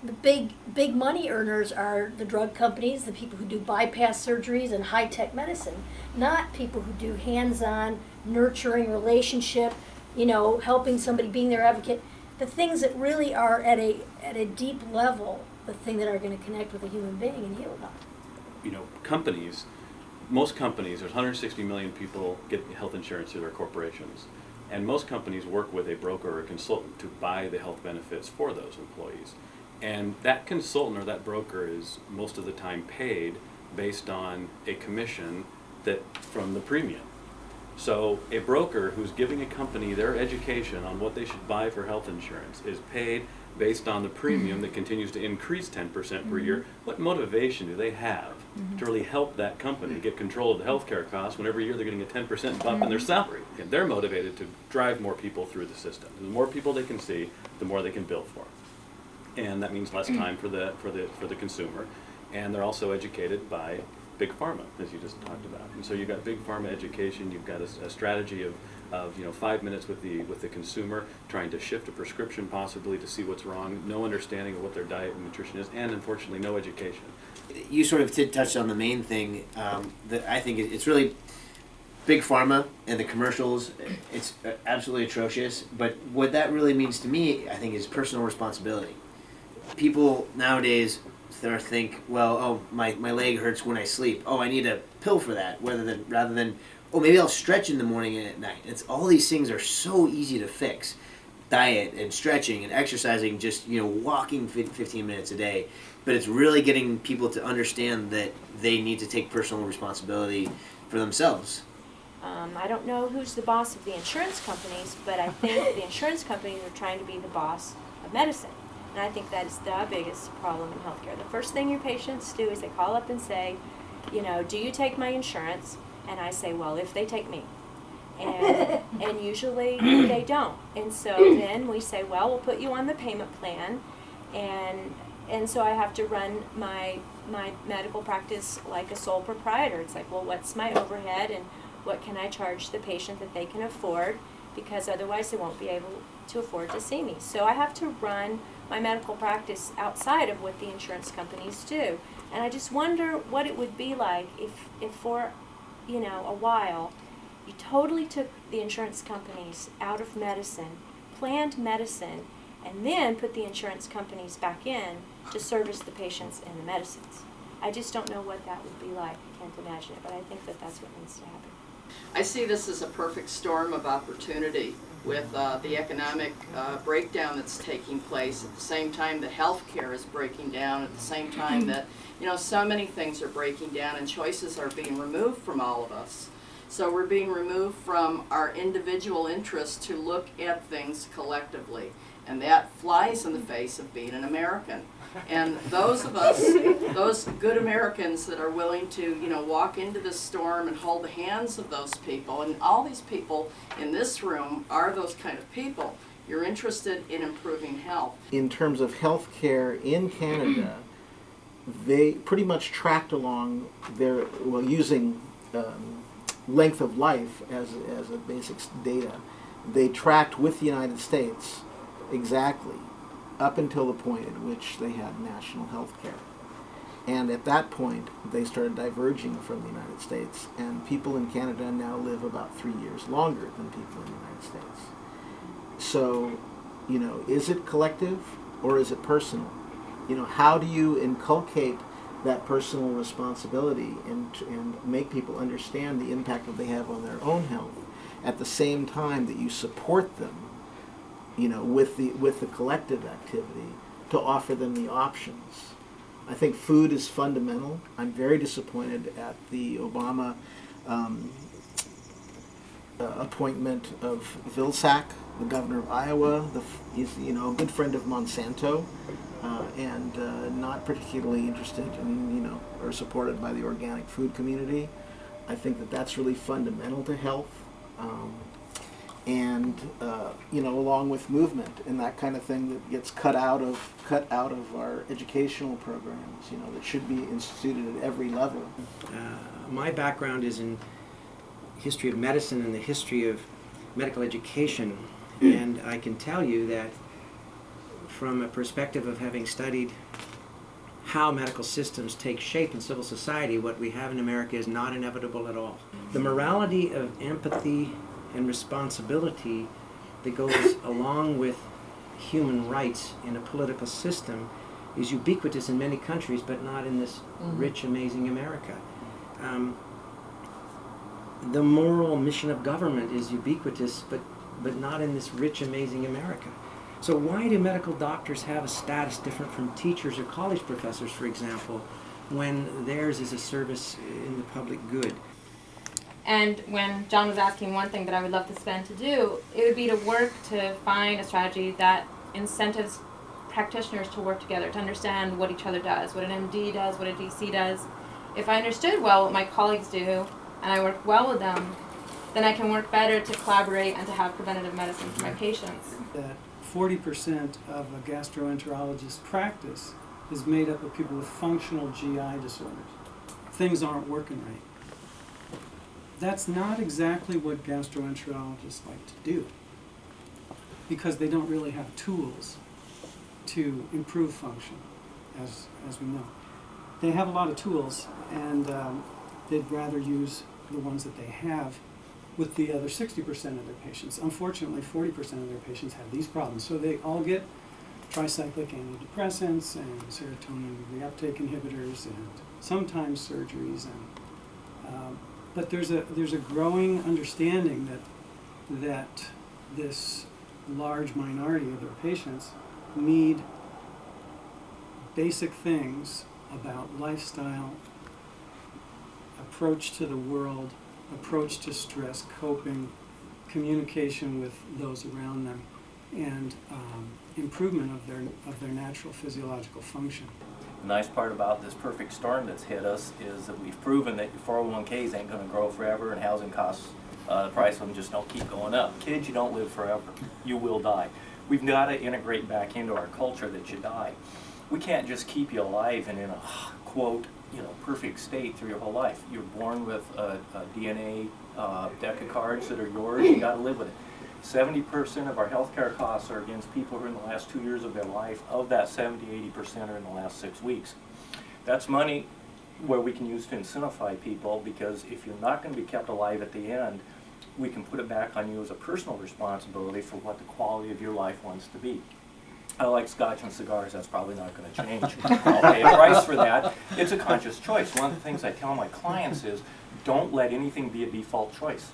the big money earners are the drug companies, the people who do bypass surgeries and high-tech medicine, not people who do hands-on, nurturing relationship, helping somebody, being their advocate. The things that really are at a deep level, the thing that are going to connect with a human being and heal them. Companies, most companies, there's 160 million people get health insurance through their corporations. And most companies work with a broker or a consultant to buy the health benefits for those employees. And that consultant or that broker is most of the time paid based on a commission from the premium. So a broker who's giving a company their education on what they should buy for health insurance is paid based on the premium that continues to increase 10% per year. What motivation do they have to really help that company get control of the healthcare costs when every year they're getting a 10% bump in their salary? And they're motivated to drive more people through the system. The more people they can see, the more they can bill for. And that means less time for the consumer. And they're also educated by big pharma, as you just talked about. And so you've got big pharma education, you've got a strategy of 5 minutes with the consumer, trying to shift a prescription possibly to see what's wrong, no understanding of what their diet and nutrition is, and unfortunately no education. You sort of touched on the main thing that I think it's really big pharma and the commercials. It's absolutely atrocious, but what that really means to me, I think, is personal responsibility. People nowadays think, well, oh, my leg hurts when I sleep. Oh, I need a pill for that, rather than, oh, maybe I'll stretch in the morning and at night. It's all these things are so easy to fix. Diet and stretching and exercising, just walking 15 minutes a day. But it's really getting people to understand that they need to take personal responsibility for themselves. I don't know who's the boss of the insurance companies, but I think the insurance companies are trying to be the boss of medicine. And I think that is the biggest problem in healthcare. The first thing your patients do is they call up and say, do you take my insurance? And I say, well, if they take me. And usually they don't. And so then we say, well, we'll put you on the payment plan. And so I have to run my medical practice like a sole proprietor. It's like, well, what's my overhead and what can I charge the patient that they can afford? Because otherwise they won't be able to afford to see me. So I have to run my medical practice outside of what the insurance companies do. And I just wonder what it would be like if for, a while, you totally took the insurance companies out of medicine, planned medicine, and then put the insurance companies back in to service the patients and the medicines. I just don't know what that would be like. I can't imagine it, but I think that that's what needs to happen. I see this as a perfect storm of opportunity with the economic breakdown that's taking place. At the same time that healthcare is breaking down, at the same time that so many things are breaking down and choices are being removed from all of us. So we're being removed from our individual interests to look at things collectively. And that flies in the face of being an American. And those of us, those good Americans that are willing to, walk into this storm and hold the hands of those people, and all these people in this room are those kind of people. You're interested in improving health. In terms of health care in Canada, they pretty much tracked along using length of life as a basic data. They tracked with the United States exactly up until the point at which they had national health care. And at that point, they started diverging from the United States, and people in Canada now live about 3 years longer than people in the United States. So, is it collective or is it personal? How do you inculcate that personal responsibility and make people understand the impact that they have on their own health at the same time that you support them with the collective activity to offer them the options? I think food is fundamental. I'm very disappointed at the Obama appointment of Vilsack, the governor of Iowa. He's a good friend of Monsanto, and not particularly interested in or supported by the organic food community. I think that that's really fundamental to health. And along with movement and that kind of thing that gets cut out of our educational programs, that should be instituted at every level. My background is in history of medicine and the history of medical education, and I can tell you that from a perspective of having studied how medical systems take shape in civil society, what we have in America is not inevitable at all. The morality of empathy and responsibility that goes along with human rights in a political system is ubiquitous in many countries, but not in this rich, amazing America. The moral mission of government is ubiquitous, but not in this rich, amazing America. So why do medical doctors have a status different from teachers or college professors, for example, when theirs is a service in the public good? And when John was asking one thing that I would love to spend to do, it would be to work to find a strategy that incentives practitioners to work together, to understand what each other does, what an MD does, what a DC does. If I understood well what my colleagues do, and I work well with them, then I can work better to collaborate and to have preventative medicine for my patients. That 40% of a gastroenterologist's practice is made up of people with functional GI disorders. Things aren't working right. That's not exactly what gastroenterologists like to do, because they don't really have tools to improve function, as we know. They have a lot of tools, and they'd rather use the ones that they have with the other 60% of their patients. Unfortunately, 40% of their patients have these problems, so they all get tricyclic antidepressants and serotonin reuptake inhibitors and sometimes surgeries. But there's a growing understanding that this large minority of their patients need basic things about lifestyle, approach to the world, approach to stress, coping, communication with those around them, and improvement of their natural physiological function. The nice part about this perfect storm that's hit us is that we've proven that your 401ks ain't going to grow forever, and housing costs, the price of them just don't keep going up. Kids, you don't live forever. You will die. We've got to integrate back into our culture that you die. We can't just keep you alive and in a, quote, perfect state through your whole life. You're born with a DNA deck of cards that are yours. You got to live with it. 70% of our healthcare costs are against people who are in the last 2 years of their life. Of that, 70–80% are in the last 6 weeks. That's money where we can use to incentivize people, because if you're not going to be kept alive at the end, we can put it back on you as a personal responsibility for what the quality of your life wants to be. I like scotch and cigars. That's probably not going to change. I'll pay a price for that. It's a conscious choice. One of the things I tell my clients is, don't let anything be a default choice.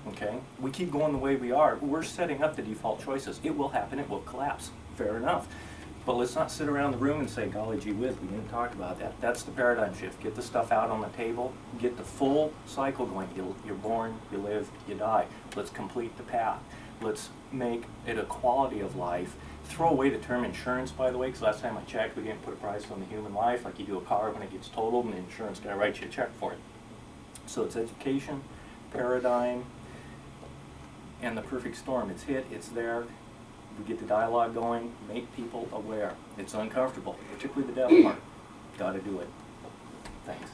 Okay? We keep going the way we are. We're setting up the default choices. It will happen. It will collapse. Fair enough. But let's not sit around the room and say, golly gee whiz, we didn't talk about that. That's the paradigm shift. Get the stuff out on the table. Get the full cycle going. You're born, you live, you die. Let's complete the path. Let's make it a quality of life. Throw away the term insurance, by the way, because last time I checked, we didn't put a price on the human life like you do a car when it gets totaled, and the insurance going to write you a check for it. So it's education, paradigm, and the perfect storm. It's hit, it's there. We get the dialogue going, make people aware. It's uncomfortable, particularly the deaf part. Got to do it. Thanks.